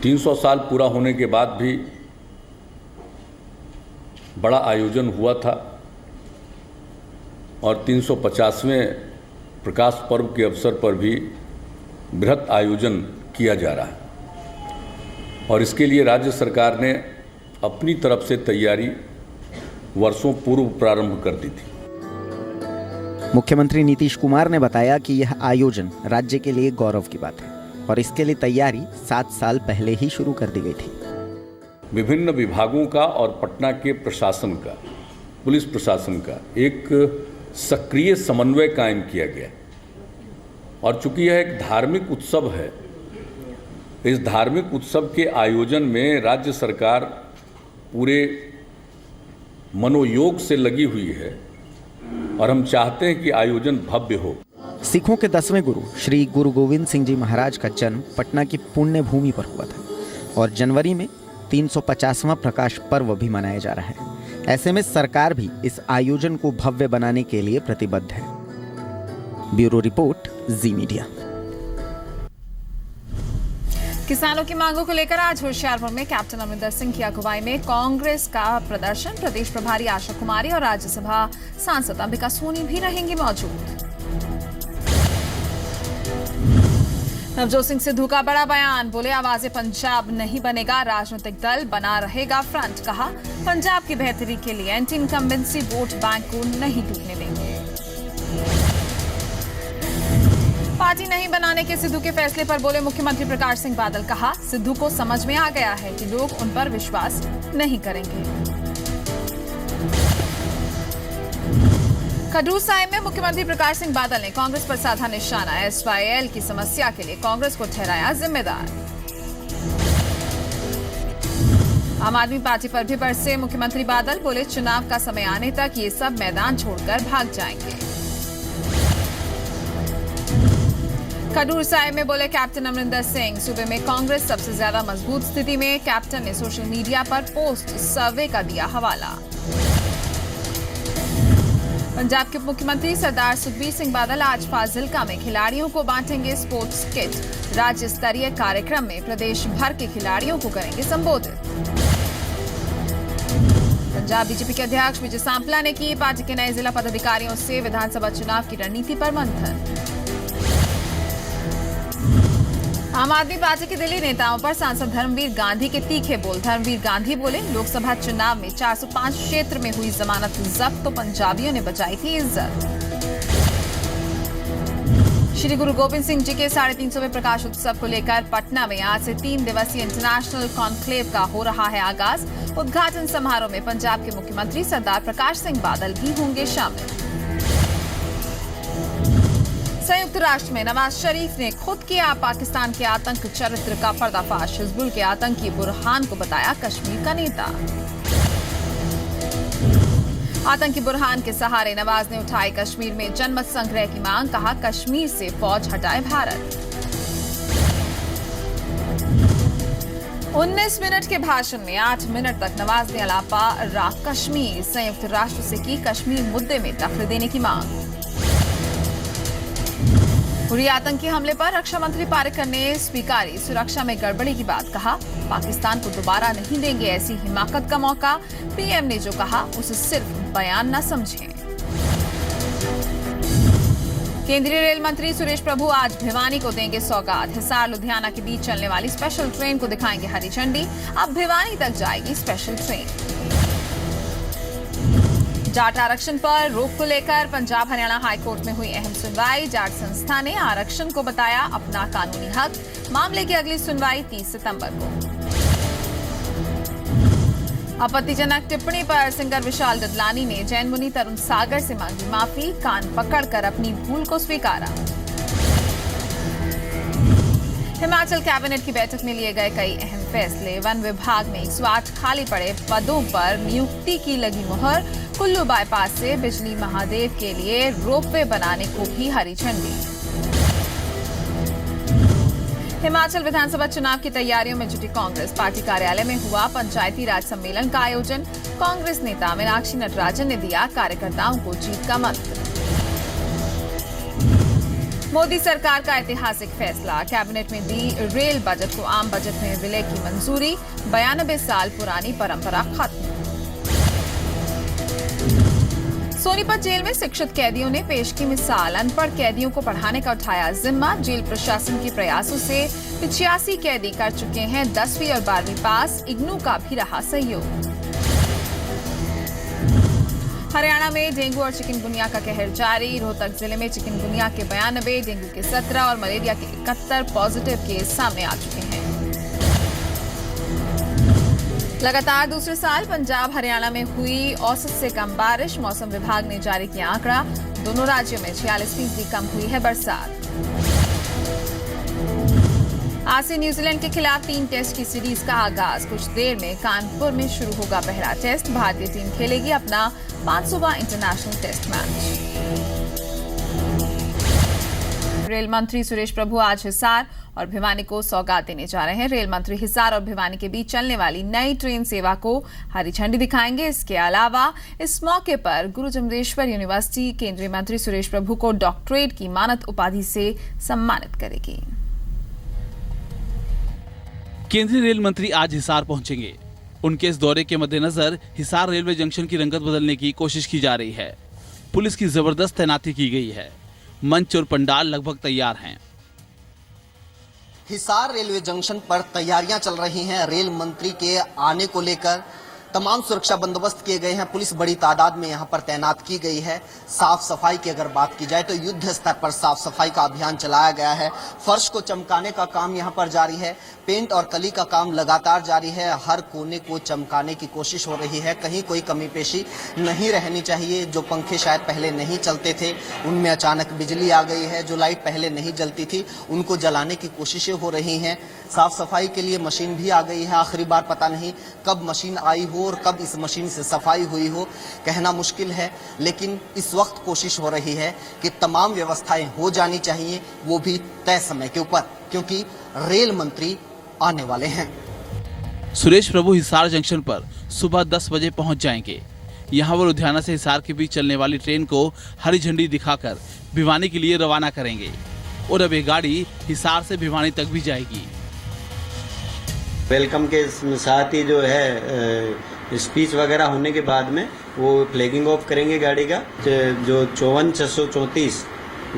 300 साल पूरा होने के बाद भी बड़ा आयोजन हुआ था और 350वें प्रकाश पर्व के अवसर पर भी बृहत आयोजन किया जा रहा है और इसके लिए राज्य सरकार ने अपनी तरफ से तैयारी वर्षों पूर्व प्रारंभ कर दी थी। मुख्यमंत्री नीतीश कुमार ने बताया कि यह आयोजन राज्य के लिए गौरव की बात है और इसके लिए तैयारी 7 साल पहले ही शुरू कर दी गई थी। विभिन्न विभागों का और पटना के प्रशासन का, पुलिस प्रशासन का एक सक्रिय समन्वय कायम किया गया और चूंकि यह एक धार्मिक उत्सव है, इस धार्मिक उत्सव के आयोजन में राज्य सरकार पूरे मनोयोग से लगी हुई है और हम चाहते हैं कि आयोजन भव्य हो। सिखों के 10वें गुरु श्री गुरु गोविंद सिंह जी महाराज का जन्म पटना की पुण्य भूमि पर हुआ था और जनवरी में 350वां प्रकाश पर्व भी मनाया जा रहा है। ऐसे में सरकार भी इस आयोजन को भव्य बनाने के लिए प्रतिबद्ध है। ब्यूरो रिपोर्ट, जी मीडिया। किसानों की मांगों को लेकर आज होशियारपुर में कैप्टन अमरिंदर सिंह की अगुवाई में कांग्रेस का प्रदर्शन। प्रदेश प्रभारी आशा कुमारी और राज्यसभा सांसद अंबिका सोनी भी रहेंगी मौजूद। नवजोत सिंह सिद्धू का बड़ा बयान, बोले आवाज़े पंजाब नहीं बनेगा, राजनीतिक दल बना रहेगा फ्रंट। कहा पंजाब की बेहतरी के लिए एंटी इनकम्बेंसी वोट बैंक को नहीं टूटने देंगे। पार्टी नहीं बनाने के सिद्धू के फैसले पर बोले मुख्यमंत्री प्रकाश सिंह बादल। कहा सिद्धू को समझ में आ गया है कि लोग उन पर विश्वास नहीं करेंगे। खडूर साहिब में मुख्यमंत्री प्रकाश सिंह बादल ने कांग्रेस पर साधा निशाना। SYL की समस्या के लिए कांग्रेस को ठहराया जिम्मेदार। आम आदमी पार्टी पर भी बरसे मुख्यमंत्री बादल। बोले चुनाव का समय आने तक ये सब मैदान छोड़कर भाग जाएंगे। खडूर साहिब में बोले कैप्टन अमरिंदर सिंह। सूबे में कांग्रेस सबसे ज्यादा मजबूत स्थिति में। कैप्टन ने सोशल मीडिया पर पोस्ट सर्वे का दिया हवाला। पंजाब के उप मुख्यमंत्री सरदार सुखबीर सिंह बादल आज फाजिल्का में खिलाड़ियों को बांटेंगे स्पोर्ट्स किट। राज्य स्तरीय कार्यक्रम में प्रदेश भर के खिलाड़ियों को करेंगे संबोधित। पंजाब बीजेपी के अध्यक्ष विजय सांपला ने की पार्टी के नए जिला पदाधिकारियों से विधानसभा चुनाव की रणनीति पर मंथन। आम आदमी पार्टी के दिल्ली नेताओं पर सांसद धर्मवीर गांधी के तीखे बोल। धर्मवीर गांधी बोले, लोकसभा चुनाव में 405 क्षेत्र में हुई जमानत जब्त तो पंजाबियों ने बचाई थी इज्जत। श्री गुरु गोविंद सिंह जी के 350वें प्रकाश उत्सव को लेकर पटना में आज से 3 दिवसीय इंटरनेशनल कॉन्क्लेव का हो रहा है आगाज। उद्घाटन समारोह में पंजाब के मुख्यमंत्री सरदार प्रकाश सिंह बादल भी होंगे शामिल। संयुक्त राष्ट्र में नवाज शरीफ ने खुद किया पाकिस्तान के आतंक चरित्र का पर्दाफाश। हिजबुल के आतंकी बुरहान को बताया कश्मीर का नेता। आतंकी बुरहान के सहारे नवाज ने उठाई कश्मीर में जनमत संग्रह की मांग। कहा, कश्मीर से फौज हटाए भारत। 19 मिनट के भाषण में 8 मिनट तक नवाज ने अलापा राख कश्मीर। संयुक्त राष्ट्र से की कश्मीर मुद्दे में दखल देने की मांग। उरी आतंकी हमले पर रक्षा मंत्री पारेकर ने स्वीकारी सुरक्षा में गड़बड़ी की बात। कहा, पाकिस्तान को दोबारा नहीं देंगे ऐसी हिमाकत का मौका। पीएम ने जो कहा उसे सिर्फ बयान न समझें। केंद्रीय रेल मंत्री सुरेश प्रभु आज भिवानी को देंगे सौगात। हिसार लुधियाना के बीच चलने वाली स्पेशल ट्रेन को दिखाएंगे हरी झंडी। अब भिवानी तक जाएगी स्पेशल ट्रेन। जाट आरक्षण पर रोक को लेकर पंजाब हरियाणा हाईकोर्ट में हुई अहम सुनवाई। जाट संस्था ने आरक्षण को बताया अपना कानूनी हक। मामले की अगली सुनवाई 30 सितंबर को। आपत्तिजनक टिप्पणी पर सिंगर विशाल ददलानी ने जैन मुनि तरुण सागर से मांगी माफी। कान पकड़कर अपनी भूल को स्वीकारा। हिमाचल कैबिनेट की बैठक में लिए गए कई अहम फैसले। वन विभाग में 108 खाली पड़े पदों पर नियुक्ति की लगी मुहर। कुल्लू बाईपास से बिजली महादेव के लिए रोपवे बनाने को भी हरी झंडी। हिमाचल विधानसभा चुनाव की तैयारियों में जुटी कांग्रेस। पार्टी कार्यालय में हुआ पंचायती राज सम्मेलन का आयोजन। कांग्रेस नेता मीनाक्षी नटराजन ने दिया कार्यकर्ताओं को जीत का मंत्र। मोदी सरकार का ऐतिहासिक फैसला। कैबिनेट में दी रेल बजट को आम बजट में विलय की मंजूरी। 92 साल पुरानी परंपरा खत्म। सोनीपत जेल में शिक्षित कैदियों ने पेश की मिसाल। अनपढ़ कैदियों को पढ़ाने का उठाया जिम्मा। जेल प्रशासन के प्रयासों से 85 कैदी कर चुके हैं 10वीं और 12वीं पास। इग्नू का भी रहा सहयोग। हरियाणा में डेंगू और चिकनगुनिया का कहर जारी। रोहतक जिले में चिकनगुनिया के 92, डेंगू के 17 और मलेरिया के 71 पॉजिटिव केस सामने आ चुके हैं। लगातार दूसरे साल पंजाब हरियाणा में हुई औसत से कम बारिश। मौसम विभाग ने जारी किया आंकड़ा। दोनों राज्यों में 46% कम हुई है बरसात। आज से न्यूजीलैंड के खिलाफ 3 टेस्ट की सीरीज का आगाज। कुछ देर में कानपुर में शुरू होगा पहला टेस्ट। भारतीय टीम खेलेगी अपना 500वां इंटरनेशनल टेस्ट मैच। रेल मंत्री सुरेश प्रभु आज हिसार और भिवानी को सौगात देने जा रहे हैं। रेल मंत्री हिसार और भिवानी के बीच चलने वाली नई ट्रेन सेवा को हरी झंडी दिखाएंगे। इसके अलावा इस मौके पर गुरु जमरेश्वर यूनिवर्सिटी केंद्रीय मंत्री सुरेश प्रभु को डॉक्टरेट की मानद उपाधि से सम्मानित करेगी। केंद्रीय रेल मंत्री आज हिसार पहुंचेंगे। उनके इस दौरे के मद्देनजर हिसार रेलवे जंक्शन की रंगत बदलने की कोशिश की जा रही है। पुलिस की जबरदस्त तैनाती की गई है। मंच और पंडाल लगभग तैयार हैं। हिसार रेलवे जंक्शन पर तैयारियां चल रही हैं। रेल मंत्री के आने को लेकर तमाम सुरक्षा बंदोबस्त किए गए हैं। पुलिस बड़ी तादाद में यहां पर तैनात की गई है। साफ सफाई की अगर बात की जाए तो युद्ध स्तर पर साफ सफाई का अभियान चलाया गया है। फर्श को चमकाने का काम यहां पर जारी है। पेंट और कली का काम लगातार जारी है। हर कोने को चमकाने की कोशिश हो रही है। कहीं कोई कमी पेशी नहीं रहनी चाहिए। जो पंखे शायद पहले नहीं चलते थे उनमें अचानक बिजली आ गई है। जो लाइट पहले नहीं जलती थी उनको जलाने की कोशिशें हो रही हैं। साफ सफाई के लिए मशीन भी आ गई है। आखिरी बार पता नहीं कब मशीन आई हो और कब इस मशीन से सफाई हुई हो, कहना मुश्किल है। लेकिन इस वक्त कोशिश हो रही है कि तमाम व्यवस्थाएं हो जानी चाहिए, वो भी तय समय के ऊपर, क्योंकि रेल मंत्री आने वाले हैं। सुरेश प्रभु हिसार जंक्शन पर सुबह 10 बजे पहुंच जाएंगे। यहां वो लुधियाना से हिसार के बीच चलने वाली ट्रेन को हरी झंडी दिखाकर भिवानी के लिए रवाना करेंगे और अब ये गाड़ी हिसार से भिवानी तक भी जाएगी। वेलकम के साथ ही जो है स्पीच वगैरह होने के बाद में वो फ्लैगिंग ऑफ करेंगे गाड़ी का। जो 54-634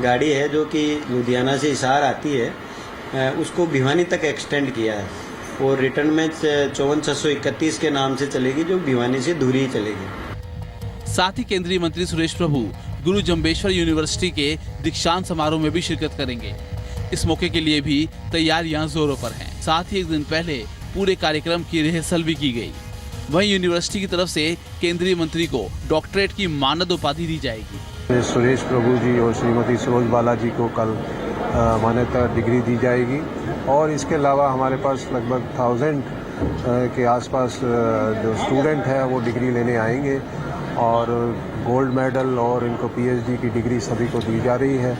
गाड़ी है जो कि लुधियाना से हिसार आती है, उसको भिवानी तक एक्सटेंड किया है और रिटर्न में 54,631 के नाम से चलेगी, जो भिवानी से दूरी ही चलेगी। साथ ही केंद्रीय मंत्री सुरेश प्रभु गुरु जम्बेश्वर यूनिवर्सिटी के दीक्षांत समारोह में भी शिरकत करेंगे। इस मौके के लिए भी तैयारियां जोरों पर हैं। साथ ही एक दिन पहले पूरे कार्यक्रम की रिहर्सल भी की गई। वहीं यूनिवर्सिटी की तरफ से केंद्रीय मंत्री को डॉक्टरेट की मानद उपाधि दी जाएगी। सुरेश प्रभु जी और श्रीमती सरोज बाला जी को कल मान्यता डिग्री दी जाएगी और इसके अलावा हमारे पास लगभग 1000 के आसपास जो स्टूडेंट है वो डिग्री लेने आएंगे और गोल्ड मेडल और इनको पीएचडी की डिग्री सभी को दी जा रही है।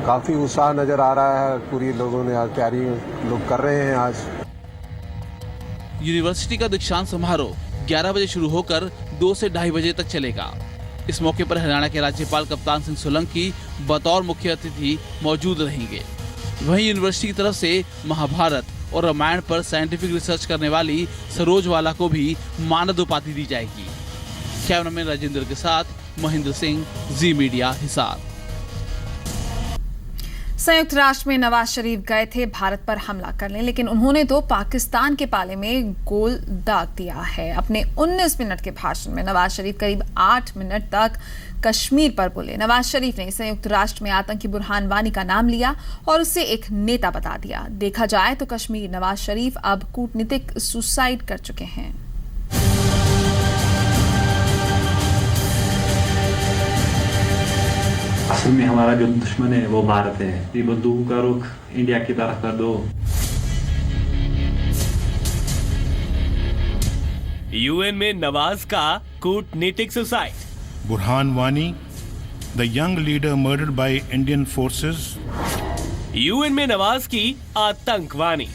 काफ़ी उत्साह नज़र आ रहा है, पूरी लोगों ने आज तैयारी लोग कर रहे हैं। आज यूनिवर्सिटी का दीक्षांत समारोह 11 बजे शुरू होकर 2 से 2:30 बजे तक चलेगा। इस मौके पर हरियाणा के राज्यपाल कप्तान सिंह सोलंकी बतौर मुख्य अतिथि मौजूद रहेंगे। वहीं यूनिवर्सिटी की तरफ से महाभारत और रामायण पर साइंटिफिक रिसर्च करने वाली सरोज वाला को भी मानद उपाधि दी जाएगी। कैमरामैन राजेंद्र के साथ महेंद्र सिंह, जी मीडिया, हिसार। संयुक्त राष्ट्र में नवाज शरीफ गए थे भारत पर हमला करने, लेकिन उन्होंने तो पाकिस्तान के पाले में गोल दाग दिया है। अपने 19 मिनट के भाषण में नवाज शरीफ करीब 8 मिनट तक कश्मीर पर बोले। नवाज शरीफ ने संयुक्त राष्ट्र में आतंकी बुरहान वानी का नाम लिया और उसे एक नेता बता दिया। देखा जाए तो कश्मीर नवाज शरीफ अब कूटनीतिक सुसाइड कर चुके हैं। असल में हमारा जो दुश्मन है वो भारत है। ये बंदूकों का रुख इंडिया की तरफ कर दो। यूएन में नवाज का कूटनीतिक suicide. Burhan Wani, the young leader murdered by Indian forces. UN में नवाज की आतंकवानी।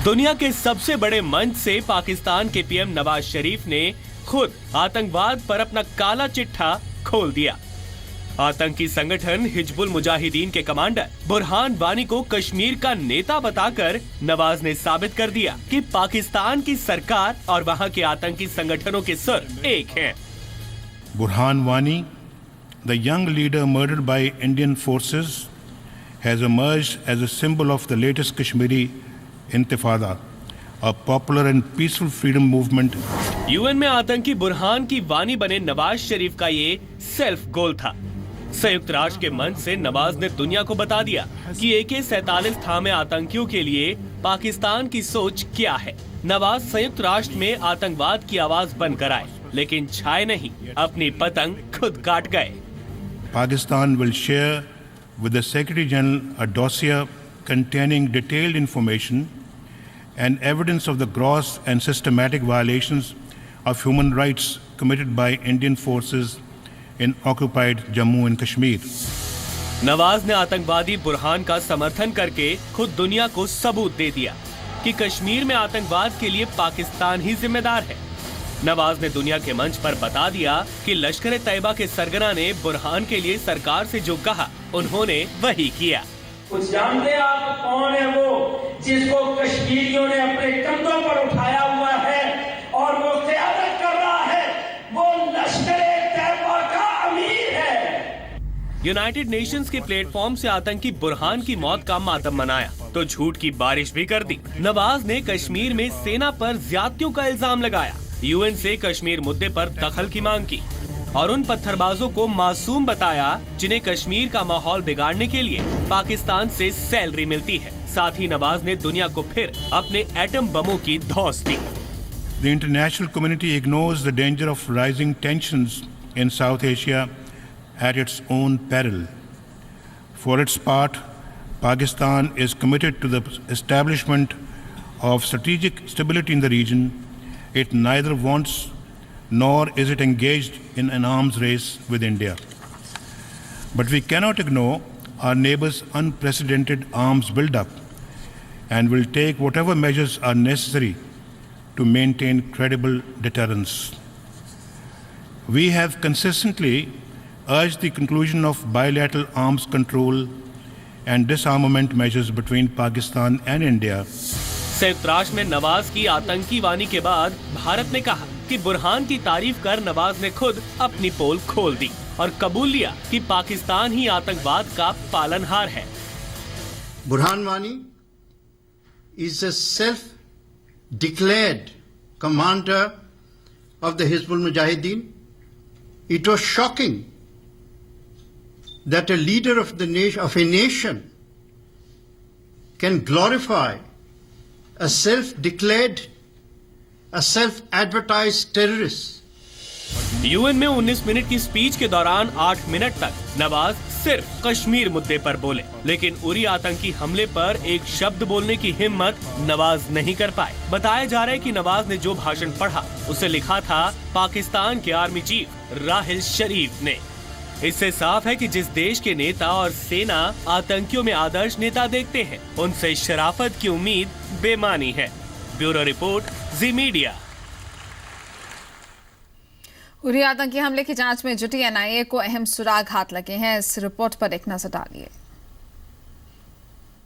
दुनिया के सबसे बड़े मंच से पाकिस्तान के पीएम नवाज शरीफ ने खुद आतंकवाद पर अपना काला चिट्ठा खोल दिया। आतंकी संगठन हिजबुल मुजाहिदीन के कमांडर बुरहान वानी को कश्मीर का नेता बताकर नवाज ने साबित कर दिया कि पाकिस्तान की सरकार और वहां के आतंकी संगठनों के सुर एक हैं। Burhan Wani, the young leader murdered by Indian forces, has emerged as a symbol of the latest Kashmiri Intifada, a popular and peaceful freedom movement. UN में आतंकी बुरहान की वानी बने नवाज शरीफ का ये सेल्फ गोल था। संयुक्त राष्ट्र के मंच से नवाज ने दुनिया को बता दिया कि AK-47 थामे आतंकियों के लिए पाकिस्तान की सोच क्या है। नवाज संयुक्त राष्ट्र में आतंकवाद की आवाज बनकर आए, लेकिन छाए नहीं, अपनी पतंग खुद काट गए। Pakistan will share with the Secretary General a dossier containing detailed information and evidence of the gross and systematic violations of human rights committed by Indian forces in occupied Jammu and Kashmir. Nawaz ने आतंकवादी बुरहान का समर्थन करके खुद दुनिया को सबूत दे दिया कि कश्मीर में आतंकवाद के लिए पाकिस्तान ही जिम्मेदार है। नवाज ने दुनिया के मंच पर बता दिया कि लश्कर तैयबा के सरगना ने बुरहान के लिए सरकार से जो कहा, उन्होंने वही किया। कुछ जानते हैं आप कौन है वो जिसको कश्मीरियों ने अपने कंधों पर उठाया हुआ है और वो क़यादत कर रहा है? वो लश्कर तैयबा का अमीर है। यूनाइटेड नेशंस के प्लेटफॉर्म से आतंकी बुरहान की मौत का मातम मनाया तो झूठ की बारिश भी कर दी। नवाज ने कश्मीर में सेना पर ज्यादतियों का इल्जाम लगाया, यूएन से कश्मीर मुद्दे पर दखल की मांग की और उन पत्थरबाजों को मासूम बताया जिन्हें कश्मीर का माहौल बिगाड़ने के लिए पाकिस्तान से सैलरी मिलती है। साथ ही नवाज ने दुनिया को फिर अपने एटम बमों की धौंस दी। The international community ignores the danger of rising tensions in South Asia at its own peril. For its part, Pakistan is committed to the establishment of strategic stability in the region. It neither wants nor is it engaged in an arms race with India. But we cannot ignore our neighbors' unprecedented arms buildup and will take whatever measures are necessary to maintain credible deterrence. We have consistently urged the conclusion of bilateral arms control and disarmament measures between Pakistan and India. संयुक्त राष्ट्र में नवाज की आतंकी वानी के बाद भारत ने कहा कि बुरहान की तारीफ कर नवाज ने खुद अपनी पोल खोल दी। और कबूल लिया कि पाकिस्तान ही आतंकवाद का पालनहार है। Burhan Wani is a self-declared commander of the Hizbul Mujahideen. It was shocking that a leader of a nation can glorify a self-declared, a self-advertised terrorist. UN में 19 मिनट की स्पीच के दौरान 8 मिनट तक नवाज सिर्फ कश्मीर मुद्दे पर बोले, लेकिन उरी आतंकी हमले पर एक शब्द बोलने की हिम्मत नवाज नहीं कर पाए। बताया जा रहा है कि नवाज ने जो भाषण पढ़ा उसे लिखा था पाकिस्तान के आर्मी चीफ राहिल शरीफ ने। इससे साफ है कि जिस देश के नेता और सेना आतंकियों में आदर्श नेता देखते हैं, उनसे शराफत की उम्मीद बेमानी है। ब्यूरो रिपोर्ट, जी मीडिया। उरी आतंकी हमले की जांच में जुटी एनआईए को अहम सुराग हाथ लगे हैं। इस रिपोर्ट पर एक नजर डालिए।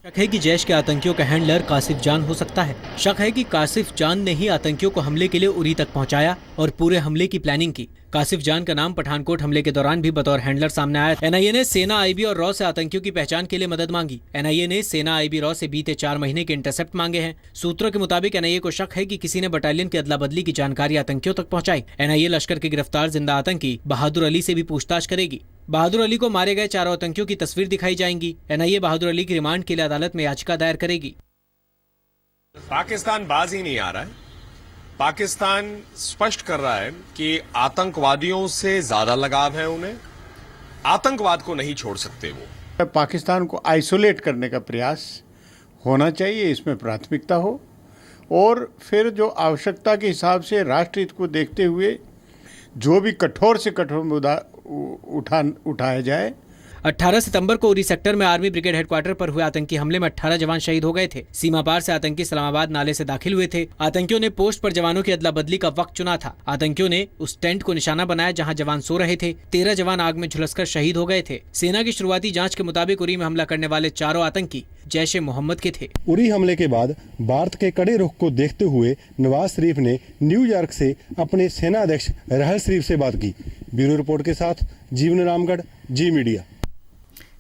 शक है कि जैश के आतंकियों का हैंडलर कासिफ जान हो सकता है। शक है कि कासिफ जान ने ही आतंकियों को हमले के लिए उरी तक पहुंचाया और पूरे हमले की प्लानिंग की। कासिफ जान का नाम पठानकोट हमले के दौरान भी बतौर हैंडलर सामने आया। एनआईए ने सेना, आईबी और रॉ से आतंकियों की पहचान के लिए मदद मांगी। एनआईए ने सेना, आईबी, रॉ से बीते 4 महीने के इंटरसेप्ट मांगे हैं। सूत्रों के मुताबिक एनआईए को शक है कि किसी ने बटालियन की अदला बदली की जानकारी आतंकियों तक पहुंचाई। एनआईए लश्कर के गिरफ्तार जिंदा आतंकी बहादुर अली से भी पूछताछ करेगी। बहादुर अली को मारे गए 4 आतंकियों की तस्वीर दिखाई जाएंगी। एनआईए बहादुर अली की रिमांड के लिए अदालत में याचिका दायर करेगी। पाकिस्तान बाज ही नहीं आ रहा है। पाकिस्तान स्पष्ट कर रहा है कि आतंकवादियों से ज्यादा लगाव है उन्हें, आतंकवाद को नहीं छोड़ सकते वो। पाकिस्तान को आइसोलेट करने का प्रयास होना चाहिए, इसमें प्राथमिकता हो, और फिर जो आवश्यकता के हिसाब से राष्ट्र हित को देखते हुए जो भी कठोर से कठोर मुद्दा उठाया जाए। 18 सितंबर को उरी सेक्टर में आर्मी ब्रिगेड हेडक्वार्टर पर हुए आतंकी हमले में 18 जवान शहीद हो गए थे। सीमा पार से आतंकी इस्लामाबाद नाले से दाखिल हुए थे। आतंकियों ने पोस्ट पर जवानों की अदला बदली का वक्त चुना था। आतंकियों ने उस टेंट को निशाना बनाया जहां जवान सो रहे थे। 13 जवान आग में झुलसकर शहीद हो गए थे। सेना की शुरुआती जांच के मुताबिक उरी में हमला करने वाले 4 आतंकी जैश ए मोहम्मद के थे। उरी हमले के बाद भारत के कड़े रुख को देखते हुए नवाज शरीफ ने न्यूयॉर्क से अपने सेना अध्यक्ष राहिल शरीफ से बात की। ब्यूरो रिपोर्ट के साथ जीवन रामगढ़, जी मीडिया।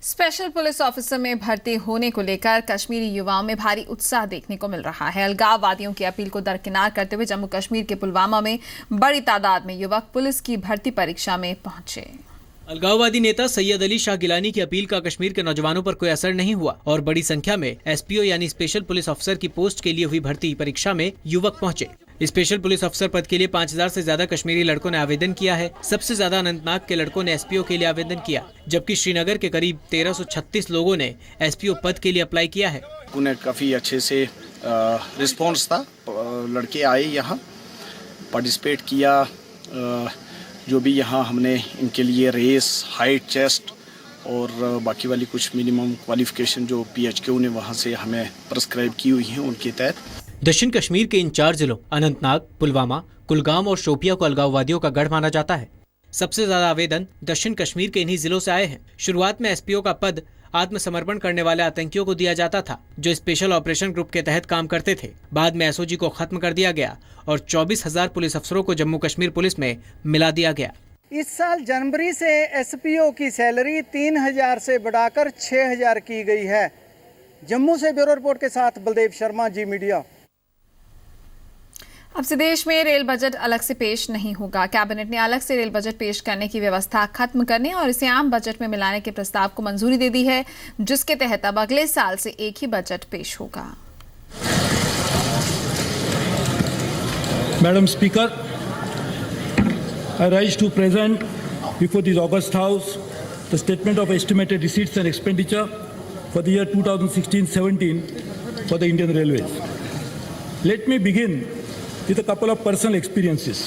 स्पेशल पुलिस ऑफिसर में भर्ती होने को लेकर कश्मीरी युवाओं में भारी उत्साह देखने को मिल रहा है। अलगाववादियों की अपील को दरकिनार करते हुए जम्मू कश्मीर के पुलवामा में बड़ी तादाद में युवक पुलिस की भर्ती परीक्षा में पहुंचे। अलगाववादी नेता सैयद अली शाह गिलानी की अपील का कश्मीर के नौजवानों पर कोई असर नहीं हुआ और बड़ी संख्या में एसपीओ यानी स्पेशल पुलिस ऑफिसर की पोस्ट के लिए हुई भर्ती परीक्षा में युवक पहुंचे। स्पेशल पुलिस ऑफिसर पद के लिए 5000 से ज्यादा कश्मीरी लड़कों ने आवेदन किया है। सबसे ज्यादा अनंतनाग के लड़कों ने एसपीओ के लिए आवेदन किया, जबकि श्रीनगर के करीब 1336 लोगों ने एसपीओ पद के लिए अप्लाई किया है। उन्हें काफ़ी अच्छे से रिस्पॉन्स था। लड़के आए यहाँ पार्टिसिपेट किया। जो भी यहाँ हमने इनके लिए रेस, हाइट, चेस्ट और बाकी वाली कुछ मिनिमम क्वालिफिकेशन जो पीएचक्यू ने वहाँ से हमें प्रिस्क्राइब की हुई हैं, उनके तहत दक्षिण कश्मीर के इन 4 जिलों अनंतनाग, पुलवामा, कुलगाम और शोपिया को अलगाववादियों का गढ़ माना जाता है। सबसे ज्यादा आवेदन दक्षिण कश्मीर के इन्हीं जिलों से आए हैं। शुरुआत में एसपीओ का पद आत्मसमर्पण करने वाले आतंकियों को दिया जाता था, जो स्पेशल ऑपरेशन ग्रुप के तहत काम करते थे। बाद में एसओजी को खत्म कर दिया गया और 24,000 पुलिस अफसरों को जम्मू कश्मीर पुलिस में मिला दिया गया। इस साल जनवरी से एसपीओ की सैलरी 3000 से बढ़ाकर 6000 की गई है। जम्मू से ब्यूरो रिपोर्ट के साथ बलदेव शर्मा, जी मीडिया। अब से देश में रेल बजट अलग से पेश नहीं होगा। कैबिनेट ने अलग से रेल बजट पेश करने की व्यवस्था खत्म करने और इसे आम बजट में मिलाने के प्रस्ताव को मंजूरी दे दी है, जिसके तहत अब अगले साल से एक ही बजट पेश होगा। Madam speaker, I rise to present before this August House the statement of estimated receipts and expenditure for the year 2016-17 for the Indian Railways. Let me begin with a couple of personal experiences.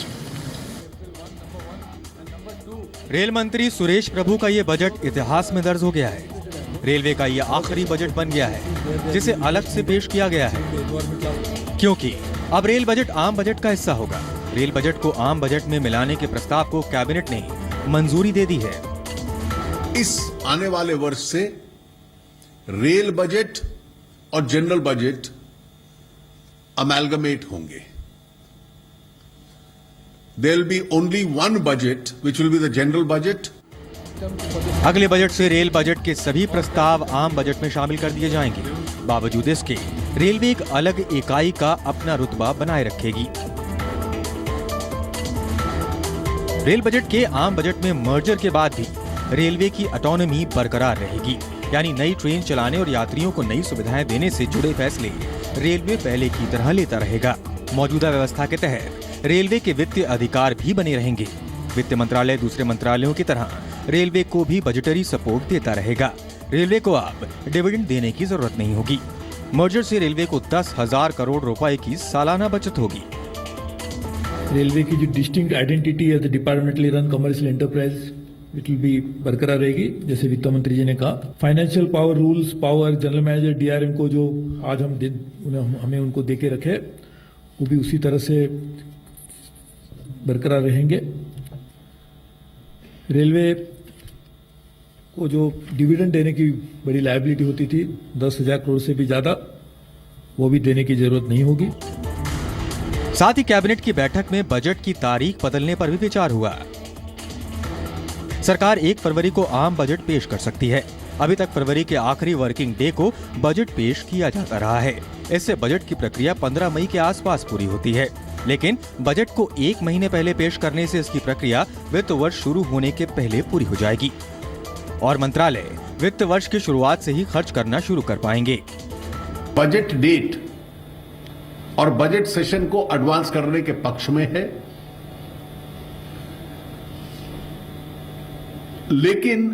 Rail मंत्री सुरेश प्रभु का ये budget इतिहास में दर्ज हो गया है। Railway का ये आखिरी बजट बन गया है, जिसे अलग से पेश किया गया है, क्योंकि अब रेल बजट आम बजट का हिस्सा होगा। रेल बजट को आम बजट में मिलाने के प्रस्ताव को कैबिनेट ने मंजूरी दे दी है। इस आने वाले वर्ष से रेल बजट और जनरल बजट अमैलगमेट होंगे। There will be only one budget, which will be the general budget. अगले बजट से रेल बजट के सभी प्रस्ताव आम बजट में शामिल कर दिए जाएंगे। बावजूद इसके रेलवे एक अलग इकाई का अपना रुतबा बनाए रखेगी। रेल बजट के आम बजट में मर्जर के बाद भी रेलवे की ऑटोनॉमी बरकरार रहेगी, यानी नई ट्रेन चलाने और यात्रियों को नई सुविधाएं देने से जुड़े फैसले रेलवे पहले की तरह लेता रहेगा। मौजूदा व्यवस्था के तहत रेलवे के वित्तीय अधिकार भी बने रहेंगे। वित्त मंत्रालय दूसरे मंत्रालयों की तरह रेलवे को भी बजटरी सपोर्ट देता रहेगा। रेलवे को अब डिविडेंड देने की जरूरत नहीं होगी। मर्जर से रेलवे को 10,000 करोड़ रुपए की सालाना बचत होगी। रेलवे की जो distinct identity as the departmentally run commercial enterprise it will be बरकरार रहेगी, जैसे वित्त मंत्री जी ने कहा। Financial power rules power general manager DRM को जो आज हमें उनको देके रखे वो भी उसी तरह से बरकरार रहेंगे। रेलवे को जो डिविडेंड देने की बड़ी लायबिलिटी होती थी 10,000 करोड़ से भी ज्यादा, वो भी देने की जरूरत नहीं होगी। साथ ही कैबिनेट की बैठक में बजट की तारीख बदलने पर भी विचार हुआ। सरकार 1 फरवरी को आम बजट पेश कर सकती है। अभी तक फरवरी के आखिरी वर्किंग डे को बजट पेश किया जाता रहा है। इससे बजट की प्रक्रिया 15 मई के आसपास पूरी होती है, लेकिन बजट को 1 महीने पहले पेश करने से इसकी प्रक्रिया वित्त वर्ष शुरू होने के पहले पूरी हो जाएगी और मंत्रालय वित्त वर्ष की शुरुआत से ही खर्च करना शुरू कर पाएंगे। बजट डेट और बजट सेशन को एडवांस करने के पक्ष में है, लेकिन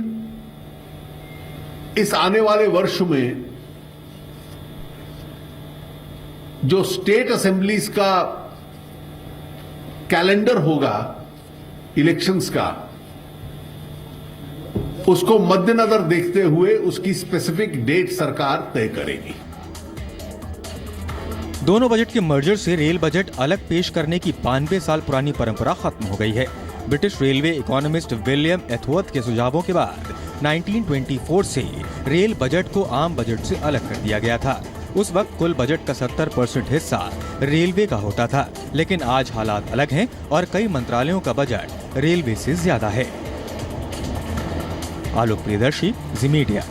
इस आने वाले वर्ष में जो स्टेट असेंबलीज का कैलेंडर होगा इलेक्शंस का, उसको मद्देनजर देखते हुए उसकी स्पेसिफिक डेट सरकार तय करेगी। दोनों बजट के मर्जर से रेल बजट अलग पेश करने की 92 साल पुरानी परंपरा खत्म हो गई है। ब्रिटिश रेलवे इकोनॉमिस्ट विलियम एथवर्थ के सुझावों के बाद 1924 से रेल बजट को आम बजट से अलग कर दिया गया था। उस वक्त कुल बजट का 70% हिस्सा रेलवे का होता था, लेकिन आज हालात अलग हैं और कई मंत्रालयों का बजट रेलवे से ज्यादा है। आलोक प्रियदर्शी, जी मीडिया।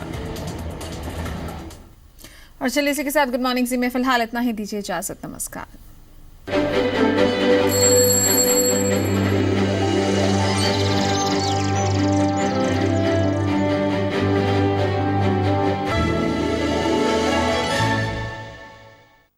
और चलिए इसी के साथ गुड मॉर्निंग जी में फिलहाल इतना ही, दीजिए इजाजत, नमस्कार।